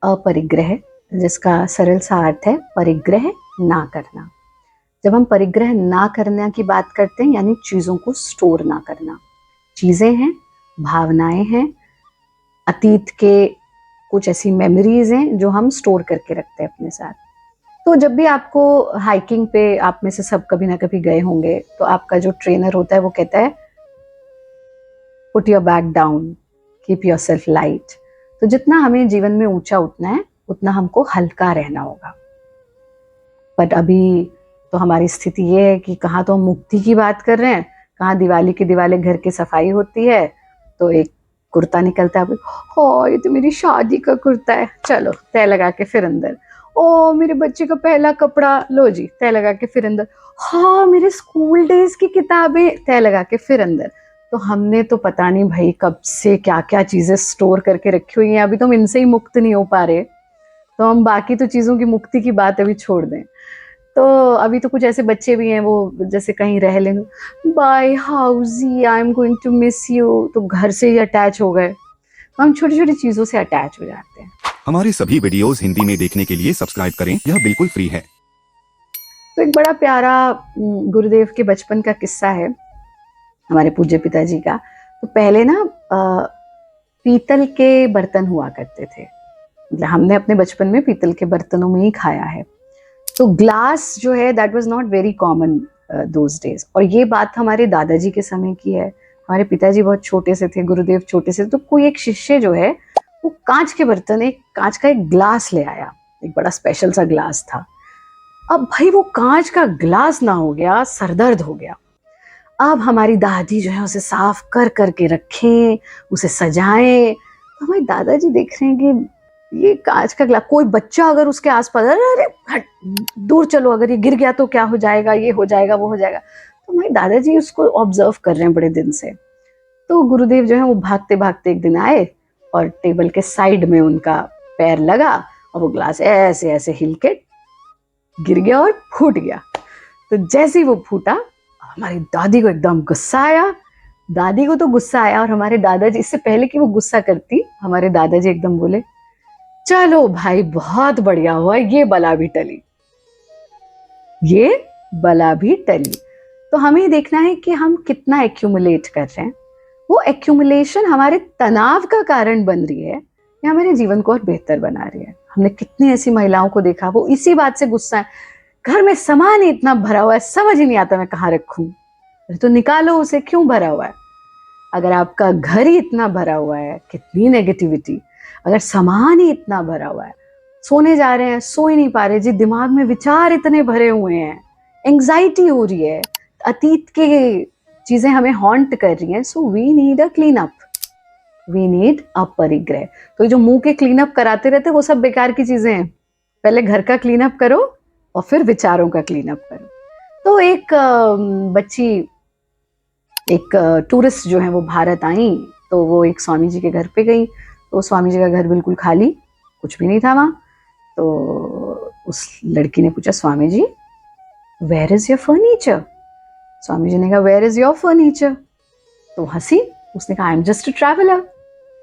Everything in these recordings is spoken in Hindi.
अपरिग्रह, जिसका सरल सा अर्थ है परिग्रह ना करना। जब हम परिग्रह ना करने की बात करते हैं यानी चीज़ों को स्टोर ना करना। चीज़ें हैं, भावनाएं हैं, अतीत के कुछ ऐसी मेमोरीज हैं जो हम स्टोर करके रखते हैं अपने साथ। तो जब भी आपको हाइकिंग पे, आप में से सब कभी ना कभी गए होंगे, तो आपका जो ट्रेनर होता है वो कहता है put your bag down, keep your self light. तो जितना हमें जीवन में ऊंचा उठना है उतना हमको हल्का रहना होगा। बट अभी तो हमारी स्थिति ये है कि कहाँ तो हम मुक्ति की बात कर रहे हैं, कहाँ दिवाली की दिवाली घर की सफाई होती है तो एक कुर्ता निकलता है, हो ये तो मेरी शादी का कुर्ता है, चलो तय लगा के फिर अंदर। ओ मेरे बच्चे का पहला कपड़ा, लो जी तय लगा के फिर अंदर। हाँ मेरे स्कूल डेज की किताबें, तय लगा के फिर अंदर। तो हमने तो पता नहीं भाई कब से क्या क्या चीजें स्टोर करके रखी हुई हैं, अभी तो हम इनसे ही मुक्त नहीं हो पा रहे, तो हम बाकी तो चीजों की मुक्ति की बात अभी छोड़ दें। तो अभी तो कुछ ऐसे बच्चे भी हैं वो जैसे कहीं रह लेंगे, बाय हाउजी I am going to miss you, तो घर से ही अटैच हो गए। तो हम छोटी छोटी चीजों से अटैच हो जाते हैं। हमारे सभी वीडियोस हिंदी में देखने के लिए सब्सक्राइब करें, यह बिल्कुल फ्री है। तो एक बड़ा प्यारा गुरुदेव के बचपन का किस्सा है हमारे पूज्य पिताजी का। तो पहले ना पीतल के बर्तन हुआ करते थे, मतलब हमने अपने बचपन में पीतल के बर्तनों में ही खाया है। तो ग्लास जो है that was not very common those days. और ये बात हमारे दादाजी के समय की है। हमारे पिताजी बहुत छोटे से थे, गुरुदेव छोटे से, तो कोई एक शिष्य जो है वो कांच के बर्तन, एक कांच का एक ग्लास ले आया, एक बड़ा स्पेशल सा ग्लास था। अब भाई वो कांच का ग्लास ना हो गया, सरदर्द हो गया। अब हमारी दादी जो है उसे साफ कर करके रखें, उसे सजाएं। तो हमारे दादाजी देख रहे हैं कि ये कांच का ग्लास, कोई बच्चा अगर उसके आसपास, अरे अरे हट, दूर चलो, अगर ये गिर गया तो क्या हो जाएगा, ये हो जाएगा वो हो जाएगा। तो हमारे दादाजी उसको ऑब्जर्व कर रहे हैं बड़े दिन से। तो गुरुदेव जो है वो भागते भागते एक दिन आए और टेबल के साइड में उनका पैर लगा और वो ग्लास ऐसे ऐसे हिल के गिर गया और फूट गया। तो जैसे ही वो फूटा हमारी दादी को एकदम गुस्सा आया। दादी को तो गुस्सा आया और हमारे दादाजी, इससे पहले कि वो गुस्सा करती, हमारे दादाजी एकदम बोले चलो भाई बहुत बढ़िया हुआ, ये बला भी टली, ये बला भी टली। तो हमें देखना है कि हम कितना एक्यूमुलेट कर रहे हैं। वो एक्यूमुलेशन हमारे तनाव का कारण बन रही है या हमारे जीवन को और बेहतर बना रही है। हमने कितनी ऐसी महिलाओं को देखा, वो इसी बात से गुस्सा है, घर में सामान ही इतना भरा हुआ है, समझ ही नहीं आता मैं कहाँ रखूं। तो निकालो उसे, क्यों भरा हुआ है? अगर आपका घर ही इतना भरा हुआ है, कितनी नेगेटिविटी। अगर सामान ही इतना भरा हुआ है, सोने जा रहे हैं सो ही नहीं पा रहे जी, दिमाग में विचार इतने भरे हुए हैं, एंग्जाइटी हो रही है, अतीत के चीजें हमें हॉन्ट कर रही हैं। So we need a clean up, we need a परिग्रह। तो जो मुंह के क्लीन अप कराते रहते वो सब बेकार की चीजें हैं। पहले घर का क्लीन अप करो और फिर विचारों का क्लीन अप करो। तो एक बच्ची, एक टूरिस्ट जो है वो भारत आई, तो वो एक स्वामी जी के घर पे गई। तो स्वामी जी का घर बिल्कुल खाली, कुछ भी नहीं था वहाँ। तो उस लड़की ने पूछा, Swami ji where is your furniture? स्वामी जी ने कहा वेयर इज योर फर्नीचर? तो हंसी, उसने कहा I am just a traveller.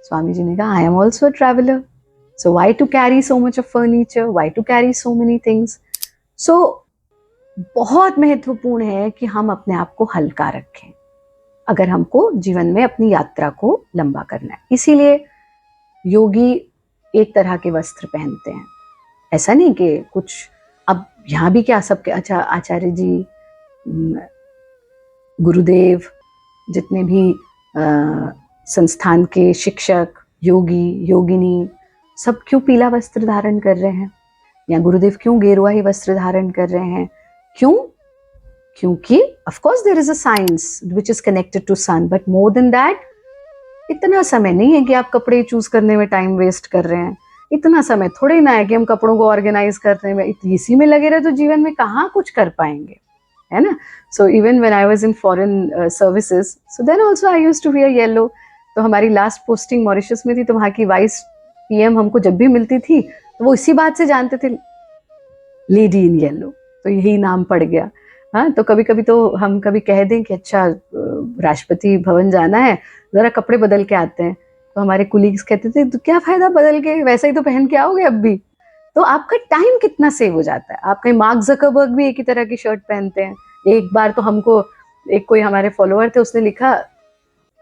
Swami ji ने कहा I am also a traveller, so why to carry so much of furniture, why to carry so many things? So बहुत महत्वपूर्ण है कि हम अपने आप को हल्का रखें अगर हमको जीवन में अपनी यात्रा को लंबा करना है। इसीलिए योगी एक तरह के वस्त्र पहनते हैं, ऐसा नहीं कि कुछ। अब यहाँ भी क्या सबके, अच्छा आचार्य जी, गुरुदेव, जितने भी संस्थान के शिक्षक, योगी योगिनी, सब क्यों पीला वस्त्र धारण कर रहे हैं, या गुरुदेव क्यों गेरुआ ही वस्त्र धारण कर रहे हैं? क्यों? क्योंकि of course there is a science which is connected to sun, but more than that, इतना समय नहीं है कि आप कपड़े चूज करने में टाइम वेस्ट कर रहे हैं। इतना समय थोड़े ना है कि हम कपड़ों को ऑर्गेनाइज करने में, इसी में लगे रहे तो जीवन में कहाँ कुछ कर पाएंगे, है ना? So even when I was in foreign services, so then also I used to wear yellow. तो हमारी लास्ट पोस्टिंग मॉरिशस में थी, तो वहाँ की वाइस पीएम हमको जब भी मिलती थी तो वो इसी बात से जानते थे, लेडी इन येलो, तो यही नाम पड़ गया। हाँ, तो कभी कभी तो हम कभी कह दें कि अच्छा राष्ट्रपति भवन जाना है, जरा कपड़े बदल के आते हैं, तो हमारे कुलीग्स कहते थे तो क्या फायदा बदल के, वैसा ही तो पहन के आओगे अब भी। तो आपका टाइम कितना सेव हो जाता है। आप कहीं मार्क ज़करबर्ग भी एक ही तरह की शर्ट पहनते हैं। एक बार तो हमको एक कोई हमारे फॉलोअर थे, उसने लिखा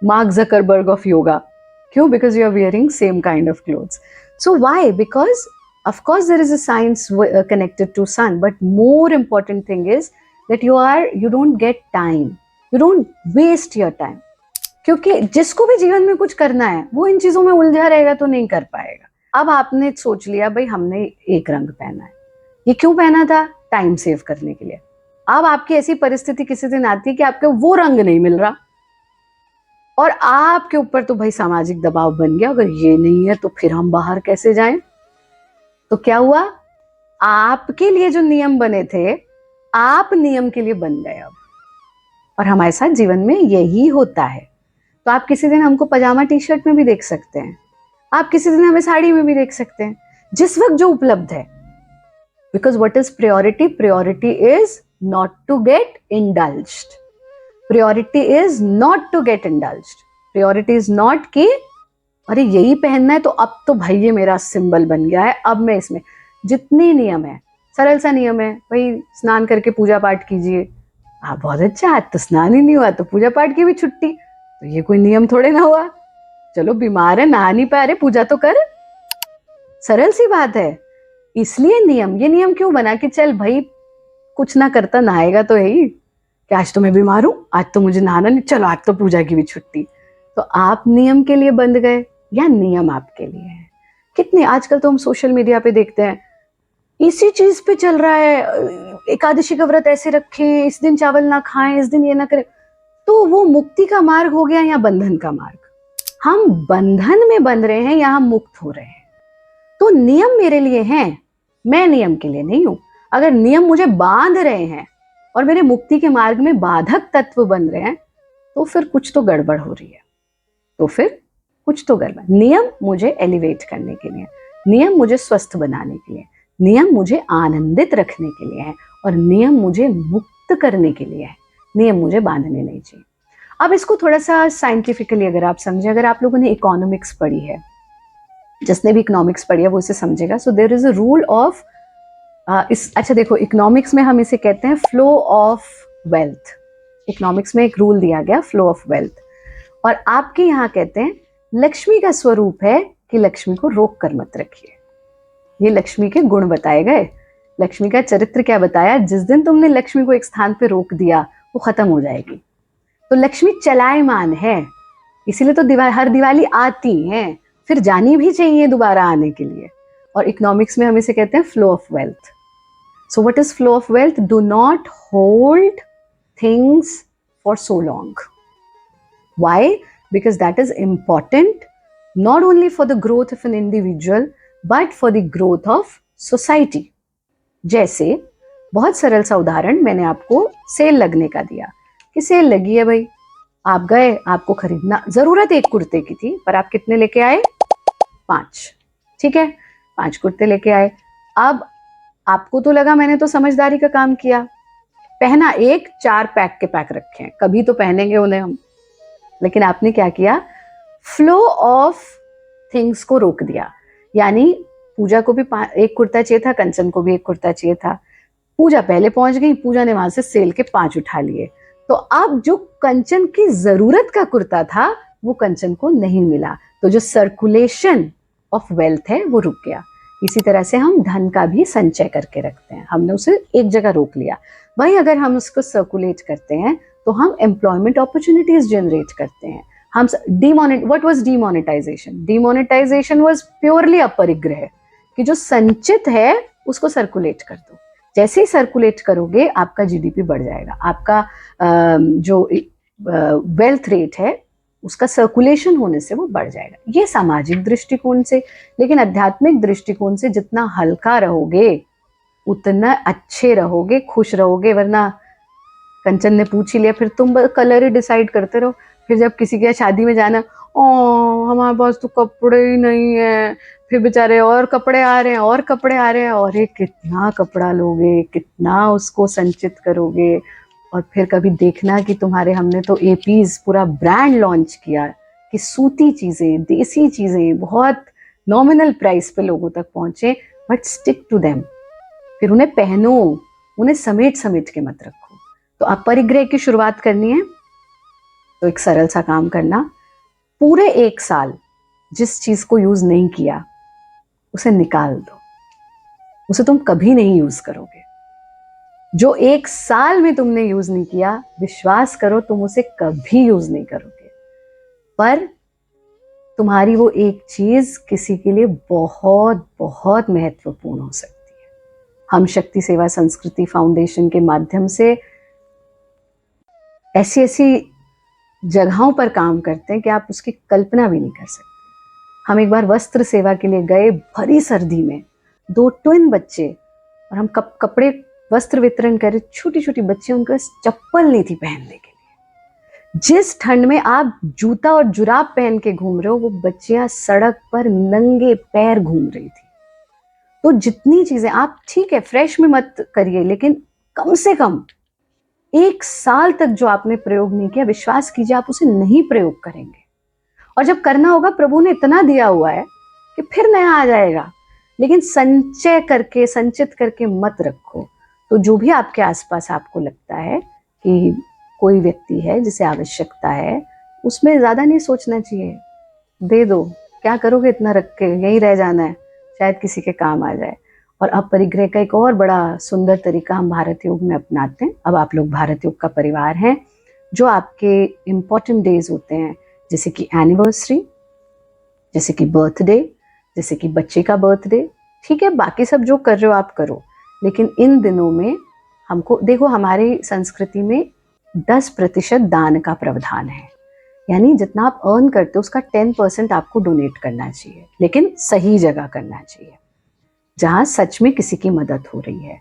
मार्क ज़करबर्ग ऑफ योगा। क्यों? Because you are wearing same kind of clothes. So why? Because of course there is a science connected to sun, but more important thing is that you don't get time, you don't waste your time, क्योंकि जिसको भी जीवन में कुछ करना है वो इन चीजों में उलझा रहेगा तो नहीं कर पाएगा। अब आपने सोच लिया भाई हमने एक रंग पहना है, ये क्यों पहना था? टाइम सेव करने के लिए। अब आपकी ऐसी परिस्थिति किसी दिन आती है कि आपको वो रंग नहीं मिल रहा और आपके ऊपर तो भाई सामाजिक दबाव बन गया, अगर ये नहीं है तो फिर हम बाहर कैसे जाएं। तो क्या हुआ? आपके लिए जो नियम बने थे आप नियम के लिए बन गए अब। और हमारे साथ जीवन में यही होता है। तो आप किसी दिन हमको पजामा टी शर्ट में भी देख सकते हैं, आप किसी दिन हमें साड़ी में भी देख सकते हैं, जिस वक्त जो उपलब्ध है। Because what is priority? Priority is not to get indulged. Priority is not to get indulged. Priority is not कि अरे यही पहनना है तो अब तो भाई ये मेरा सिंबल बन गया है, अब मैं इसमें। जितने नियम है, सरल सा नियम है भाई, स्नान करके पूजा पाठ कीजिए। आप बहुत अच्छा, आज तो स्नान ही नहीं हुआ तो पूजा पाठ की भी छुट्टी, तो ये कोई नियम थोड़े ना हुआ। चलो बीमार है, नहा नहीं पा रहे, पूजा तो कर। सरल सी बात है। इसलिए नियम, ये नियम क्यों बना कि चल भाई कुछ ना करता नहाएगा तो है ही, कि आज तो मैं बीमार हूं, आज तो मुझे नहाना नहीं, चलो आज तो पूजा की भी छुट्टी। तो आप नियम के लिए बंध गए या नियम आपके लिए है? कितने आजकल तो हम सोशल मीडिया पे देखते हैं, इसी चीज पे चल रहा है, एकादशी का व्रत ऐसे रखें, इस दिन चावल ना खाएं, इस दिन ये ना करें। तो वो मुक्ति का मार्ग हो गया या बंधन का मार्ग? हम बंधन में बंध रहे हैं या हम मुक्त हो रहे हैं? तो नियम मेरे लिए हैं, मैं नियम के लिए नहीं हूं। अगर नियम मुझे बांध रहे हैं और मेरे मुक्ति के मार्ग में बाधक तत्व बन रहे हैं तो फिर कुछ तो गड़बड़ हो रही है। तो फिर कुछ तो गड़बड़। नियम मुझे एलिवेट करने के लिए, नियम मुझे स्वस्थ बनाने के लिए, नियम मुझे आनंदित रखने के लिए है, और नियम मुझे मुक्त करने के लिए है। नियम मुझे बांधने नहीं चाहिए। अब इसको थोड़ा सा साइंटिफिकली अगर आप समझें, अगर आप लोगों ने इकोनॉमिक्स पढ़ी है, जिसने भी इकोनॉमिक्स पढ़ी है वो इसे समझेगा। So there is a rule of अच्छा देखो, इकोनॉमिक्स में हम इसे कहते हैं फ्लो ऑफ वेल्थ। इकोनॉमिक्स में एक रूल दिया गया, फ्लो ऑफ वेल्थ। और आपके यहाँ कहते हैं लक्ष्मी का स्वरूप है कि लक्ष्मी को रोक कर मत रखिए। ये लक्ष्मी के गुण बताए गए, लक्ष्मी का चरित्र क्या बताया? जिस दिन तुमने लक्ष्मी को एक स्थान पे रोक दिया वो खत्म हो जाएगी। तो लक्ष्मी चलायमान है, इसीलिए तो हर दिवाली आती है, फिर जानी भी चाहिए दोबारा आने के लिए। और इकोनॉमिक्स में हम इसे कहते हैं flow of wealth. So what is flow of wealth? Do not hold things for so long. Why? Because that is important not only for the growth of an individual but for the growth of society. जैसे बहुत सरल सा उदाहरण मैंने आपको सेल लगने का दिया कि सेल लगी है भाई, आप गए, आपको खरीदना जरूरत एक कुर्ते की थी, पर आप कितने लेके आए? 5। ठीक है, 5 कुर्ते लेके आए। अब आपको तो लगा मैंने तो समझदारी का काम किया, पहना एक, 4 पैक के पैक रखे हैं, कभी तो पहनेंगे उन्हें हम। लेकिन आपने क्या किया? फ्लो ऑफ थिंग्स को रोक दिया। यानी पूजा को भी एक कुर्ता चाहिए था, कंचन को भी एक कुर्ता चाहिए था। पूजा पहले पहुंच गई, पूजा ने वहां से सेल के 5 उठा लिए। तो अब जो कंचन की जरूरत का कुर्ता था वो कंचन को नहीं मिला, तो जो सर्कुलेशन ऑफ वेल्थ है वो रुक गया। इसी तरह से हम धन का भी संचय करके रखते हैं, हमने उसे एक जगह रोक लिया। भाई अगर हम उसको सर्कुलेट करते हैं तो हम एम्प्लॉयमेंट अपॉर्चुनिटीज जनरेट करते हैं। हम what was demonetization? Demonetization was purely aparigraha, कि जो संचित है उसको सर्कुलेट कर दो। जैसे ही सर्कुलेट करोगे आपका जीडीपी बढ़ जाएगा, आपका जो वेल्थ रेट है उसका सर्कुलेशन होने से वो बढ़ जाएगा। ये सामाजिक दृष्टिकोण से। लेकिन आध्यात्मिक दृष्टिकोण से जितना हल्का रहोगे उतना अच्छे रहोगे, खुश रहोगे। वरना कंचन ने पूछ ही लिया, फिर तुम कलर ही डिसाइड करते रहो। फिर जब किसी के शादी में जाना, ओ हमारे पास तो कपड़े ही नहीं है, फिर बेचारे और कपड़े आ रहे हैं और कपड़े आ रहे हैं, और ये कितना कपड़ा लोगे, कितना उसको संचित करोगे। और फिर कभी देखना कि हमने तो एपीज पूरा ब्रांड लॉन्च किया कि सूती चीजें, देसी चीजें बहुत नॉमिनल प्राइस पे लोगों तक पहुंचे, बट स्टिक टू देम। फिर उन्हें पहनो, उन्हें समेट समेट के मत रखो। तो अपरिग्रह की शुरुआत करनी है तो एक सरल सा काम करना, पूरे 1 साल जिस चीज को यूज नहीं किया उसे निकाल दो, उसे तुम कभी नहीं यूज करोगे। जो 1 साल में तुमने यूज नहीं किया, विश्वास करो तुम उसे कभी यूज नहीं करोगे। पर तुम्हारी वो एक चीज किसी के लिए बहुत बहुत महत्वपूर्ण हो सकती है। हम शक्ति सेवा संस्कृति फाउंडेशन के माध्यम से ऐसी ऐसी जगहों पर काम करते हैं कि आप उसकी कल्पना भी नहीं कर सकते। हम एक बार वस्त्र सेवा के लिए गए, भरी सर्दी में, 2 ट्विन बच्चे, और हम कपड़े वस्त्र वितरण करे, छोटी छोटी बच्ची, उनको चप्पल नहीं थी पहनने के लिए। जिस ठंड में आप जूता और जुराब पहन के घूम रहे हो, वो बच्चियां सड़क पर नंगे पैर घूम रही थी। तो जितनी चीजें आप, ठीक है फ्रेश में मत करिए, लेकिन कम से कम 1 साल तक जो आपने प्रयोग नहीं किया, विश्वास कीजिए आप उसे नहीं प्रयोग करेंगे। और जब करना होगा, प्रभु ने इतना दिया हुआ है कि फिर नया आ जाएगा, लेकिन संचय करके, संचित करके मत रखो। तो जो भी आपके आसपास आपको लगता है कि कोई व्यक्ति है जिसे आवश्यकता है, उसमें ज्यादा नहीं सोचना चाहिए, दे दो। क्या करोगे इतना रख के, यहीं रह जाना है, शायद किसी के काम आ जाए। और अपरिग्रह का एक और बड़ा सुंदर तरीका हम भारत योग में अपनाते हैं। अब आप लोग भारत योग का परिवार हैं। जो आपके इम्पोर्टेंट डेज होते हैं, जैसे कि एनिवर्सरी, जैसे कि बर्थडे, जैसे कि बच्चे का बर्थडे, ठीक है, बाकी सब जो कर रहे हो आप करो, लेकिन इन दिनों में हमको देखो, हमारी संस्कृति में 10% दान का प्रावधान है। यानी जितना आप अर्न करते हो उसका 10% आपको डोनेट करना चाहिए, लेकिन सही जगह करना चाहिए, जहां सच में किसी की मदद हो रही है।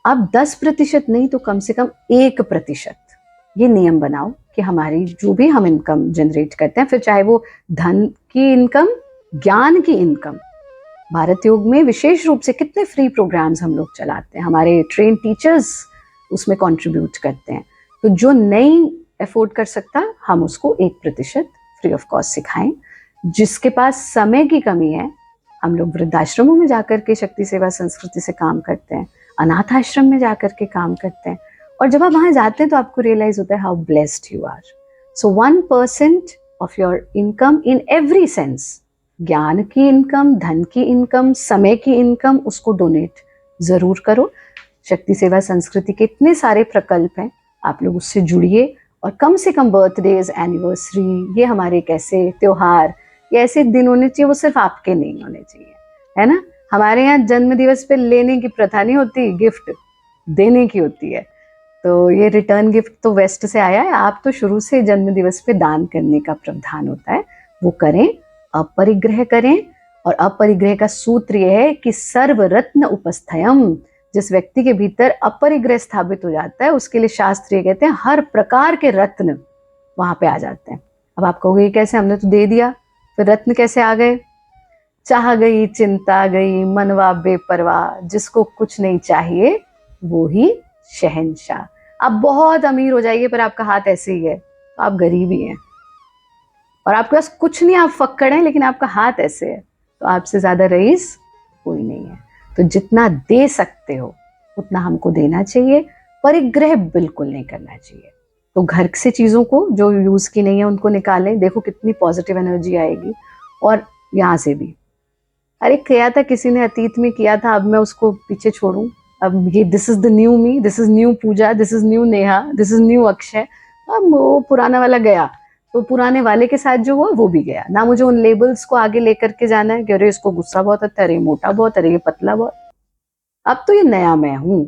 अब 10% नहीं तो कम से कम 1% ये नियम बनाओ कि हमारी जो भी हम इनकम जनरेट करते हैं, फिर चाहे वो धन की इनकम, ज्ञान की इनकम, भारत योग में विशेष रूप से कितने फ्री प्रोग्राम्स हम लोग चलाते हैं, हमारे ट्रेन टीचर्स उसमें कंट्रीब्यूट करते हैं। तो जो नहीं अफोर्ड कर सकता, हम उसको 1% फ्री ऑफ कॉस्ट सिखाएं। जिसके पास समय की कमी है, हम लोग वृद्धाश्रमों में जाकर के शक्ति सेवा संस्कृति से काम करते हैं, अनाथ आश्रम में जाकर के काम करते हैं। और जब आप वहां जाते हैं तो आपको रियलाइज होता है how blessed you are. So 1% of your income in every sense, ज्ञान की इनकम, धन की इनकम, समय की इनकम, उसको डोनेट जरूर करो। शक्ति सेवा संस्कृति के इतने सारे प्रकल्प हैं, आप लोग उससे जुड़िए। और कम से कम बर्थडेज, एनिवर्सरी, ये हमारे एक ऐसे त्योहार, ये ऐसे दिन होने चाहिए, वो सिर्फ आपके नहीं होने चाहिए, है ना। हमारे यहाँ जन्म दिवस पे लेने की प्रथा नहीं होती, गिफ्ट देने की होती है। तो ये रिटर्न गिफ्ट तो वेस्ट से आया है, आप तो शुरू से जन्म दिवस पे दान करने का प्रावधान होता है, वो करें, अपरिग्रह करें। और अपरिग्रह का सूत्र यह है कि सर्वरत्न उपस्थयम, जिस व्यक्ति के भीतर अपरिग्रह स्थापित हो जाता है, उसके लिए शास्त्र ये कहते हैं हर प्रकार के रत्न वहां पे आ जाते हैं। अब आप कहोगे कैसे, हमने तो दे दिया, फिर रत्न कैसे आ गए? चाह गई चिंता गई, मनवा बेपरवाह, जिसको कुछ नहीं चाहिए वो ही शहंशाह। आप बहुत अमीर हो जाइए पर आपका हाथ ऐसे ही है, तो आप गरीब ही हैं। और आपके पास कुछ नहीं, आप फक्कड़ हैं, लेकिन आपका हाथ ऐसे है, तो आपसे ज्यादा रईस कोई नहीं है। तो जितना दे सकते हो उतना हमको देना चाहिए, परिग्रह बिल्कुल नहीं करना चाहिए। तो घर से चीजों को जो यूज की नहीं है उनको निकालें, देखो कितनी पॉजिटिव एनर्जी आएगी। और यहाँ से भी, अरे किया था किसी ने, अतीत में किया था, अब मैं उसको पीछे छोड़ूं? अब ये this is the new me, this is new Pooja, this is new Neha, this is new Akshay. अब वो पुराना वाला गया, तो पुराने वाले के साथ जो हुआ वो भी गया ना। मुझे उन लेबल्स को आगे लेकर के जाना है कि अरे इसको गुस्सा बहुत आता है, अरे मोटा बहुत, अरे ये पतला बहुत। अब तो ये नया मैं हूं।